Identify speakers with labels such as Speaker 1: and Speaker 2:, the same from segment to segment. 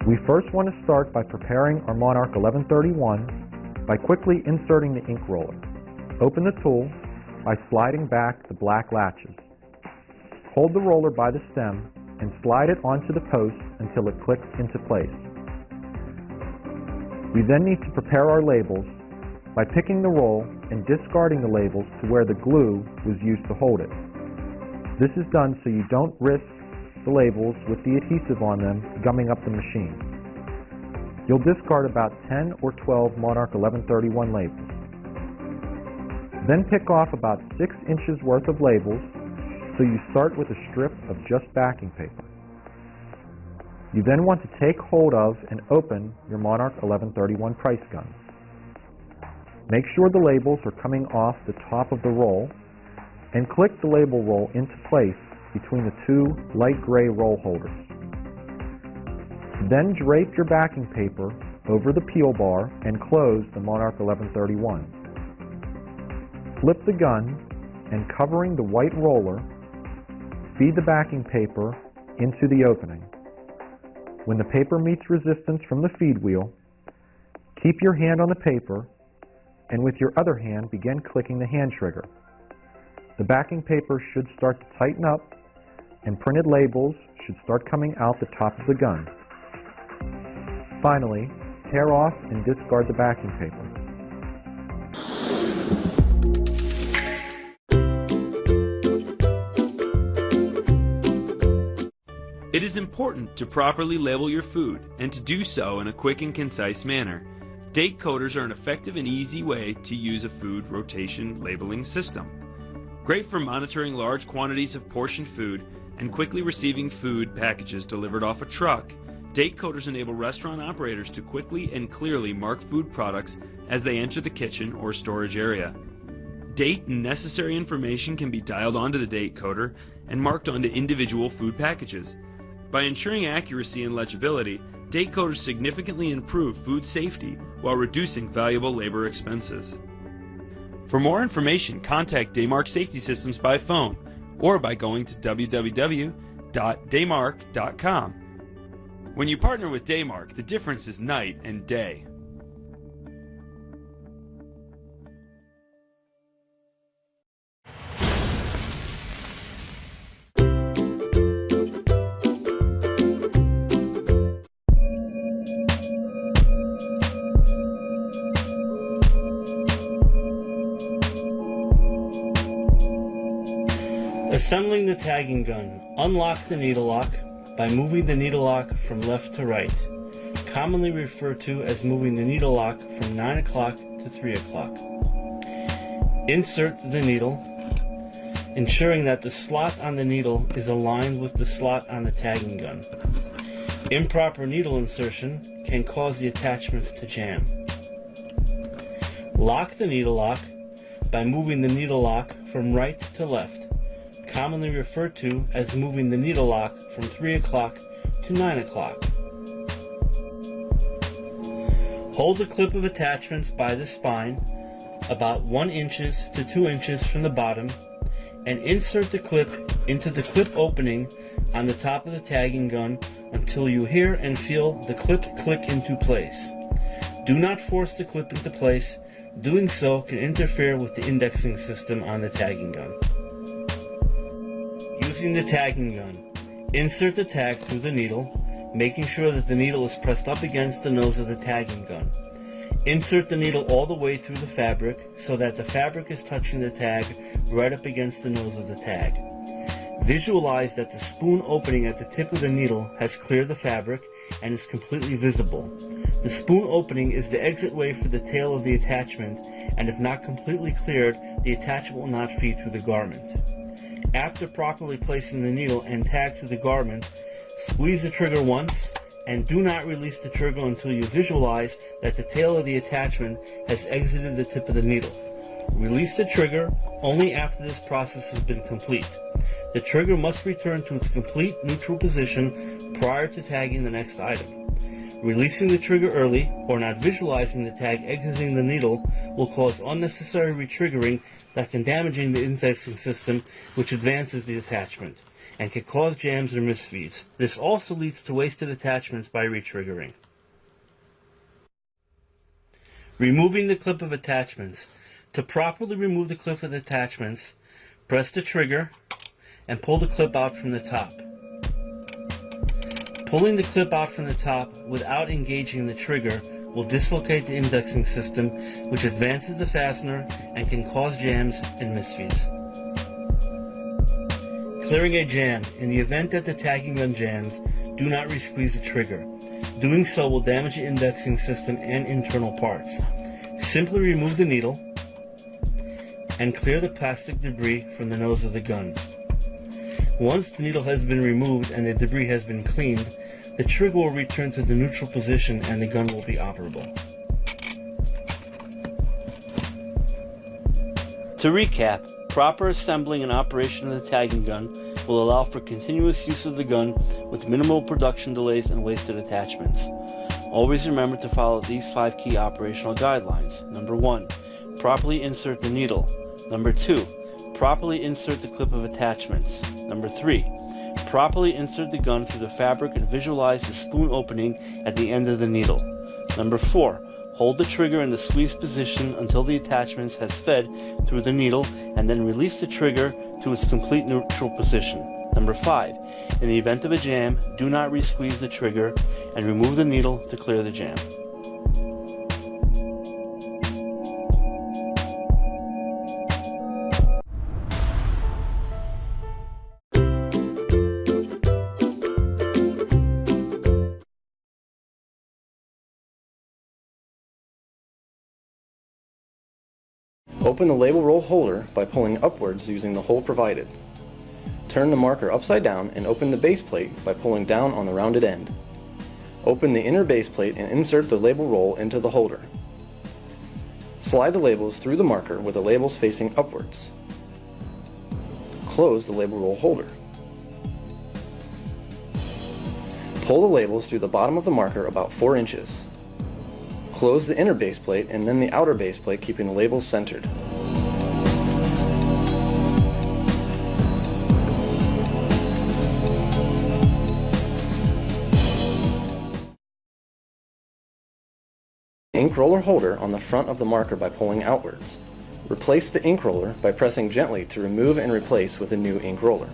Speaker 1: We first want to start by preparing our Monarch 1131 by quickly inserting the ink roller. Open the tool by sliding back the black latches. Hold the roller by the stem and slide it onto the post until it clicks into place. We then need to prepare our labels by picking the roll and discarding the labels to where the glue was used to hold it. This is done so you don't risk the labels with the adhesive on them gumming up the machine. You'll discard about 10 or 12 Monarch 1131 labels. Then pick off about 6 inches worth of labels, so you start with a strip of just backing paper. You then want to take hold of and open your Monarch 1131 price gun. Make sure the labels are coming off the top of the roll and click the label roll into place between the two light gray roll holders. Then drape your backing paper over the peel bar and close the Monarch 1131. Flip the gun and covering the white roller, feed the backing paper into the opening. When the paper meets resistance from the feed wheel, keep your hand on the paper and with your other hand begin clicking the hand trigger. The backing paper should start to tighten up and printed labels should start coming out the top of the gun. Finally, tear off and discard the backing paper.
Speaker 2: It is important to properly label your food and to do so in a quick and concise manner. Date coders are an effective and easy way to use a food rotation labeling system. Great for monitoring large quantities of portioned food and quickly receiving food packages delivered off a truck. Date coders enable restaurant operators to quickly and clearly mark food products as they enter the kitchen or storage area. Date and necessary information can be dialed onto the date coder and marked onto individual food packages. By ensuring accuracy and legibility, date coders significantly improve food safety while reducing valuable labor expenses. For more information, contact DayMark Safety Systems by phone or by going to www.daymark.com. When you partner with DayMark, the difference is night and day.
Speaker 3: Assembling the tagging gun. Unlock the needle lock by moving the needle lock from left to right, commonly referred to as moving the needle lock from 9 o'clock to 3 o'clock. Insert the needle, ensuring that the slot on the needle is aligned with the slot on the tagging gun. Improper needle insertion can cause the attachments to jam. Lock the needle lock by moving the needle lock from right to left, commonly referred to as moving the needle lock from 3 o'clock to 9 o'clock. Hold the clip of attachments by the spine about 1 inch to 2 inches from the bottom and insert the clip into the clip opening on the top of the tagging gun until you hear and feel the clip click into place. Do not force the clip into place. Doing so can interfere with the indexing system on the tagging gun. Using the tagging gun. Insert the tag through the needle, making sure that the needle is pressed up against the nose of the tagging gun. Insert the needle all the way through the fabric so that the fabric is touching the tag right up against the nose of the tag. Visualize that the spoon opening at the tip of the needle has cleared the fabric and is completely visible. The spoon opening is the exit way for the tail of the attachment, and if not completely cleared, the attachment will not feed through the garment. After properly placing the needle and tag through the garment, squeeze the trigger once and do not release the trigger until you visualize that the tail of the attachment has exited the tip of the needle. Release the trigger only after this process has been complete. The trigger must return to its complete neutral position prior to tagging the next item. Releasing the trigger early or not visualizing the tag exiting the needle will cause unnecessary retriggering that can damage the indexing system, which advances the attachment. and can cause jams or misfeeds. This also leads to wasted attachments by retriggering. Removing the clip of attachments. To properly remove the clip of attachments, press the trigger and pull the clip out from the top. Pulling the clip out from the top without engaging the trigger will dislocate the indexing system, which advances the fastener and can cause jams and misfeeds. Clearing a jam. In the event that the tagging gun jams, do not re-squeeze the trigger. Doing so will damage the indexing system and internal parts. Simply remove the needle and clear the plastic debris from the nose of the gun. Once the needle has been removed and the debris has been cleaned, the trigger will return to the neutral position and the gun will be operable. To recap, proper assembling and operation of the tagging gun will allow for continuous use of the gun with minimal production delays and wasted attachments. Always remember to follow these 5 key operational guidelines. Number 1, properly insert the needle. Number 2, properly insert the clip of attachments. Number 3, properly insert the gun through the fabric and visualize the spoon opening at the end of the needle. Number 4, hold the trigger in the squeeze position until the attachments has fed through the needle and then release the trigger to its complete neutral position. Number 5, in the event of a jam, do not re-squeeze the trigger and remove the needle to clear the jam.
Speaker 4: Open the label roll holder by pulling upwards using the hole provided. Turn the marker upside down and open the base plate by pulling down on the rounded end. Open the inner base plate and insert the label roll into the holder. Slide the labels through the marker with the labels facing upwards. Close the label roll holder. Pull the labels through the bottom of the marker about 4 inches. Close the inner base plate and then the outer base plate, keeping the labels centered. Ink roller holder on the front of the marker by pulling outwards. Replace the ink roller by pressing gently to remove and replace with a new ink roller.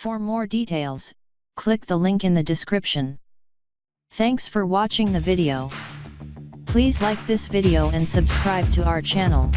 Speaker 5: For more details, click the link in the description. Thanks for watching the video. Please like this video and subscribe to our channel.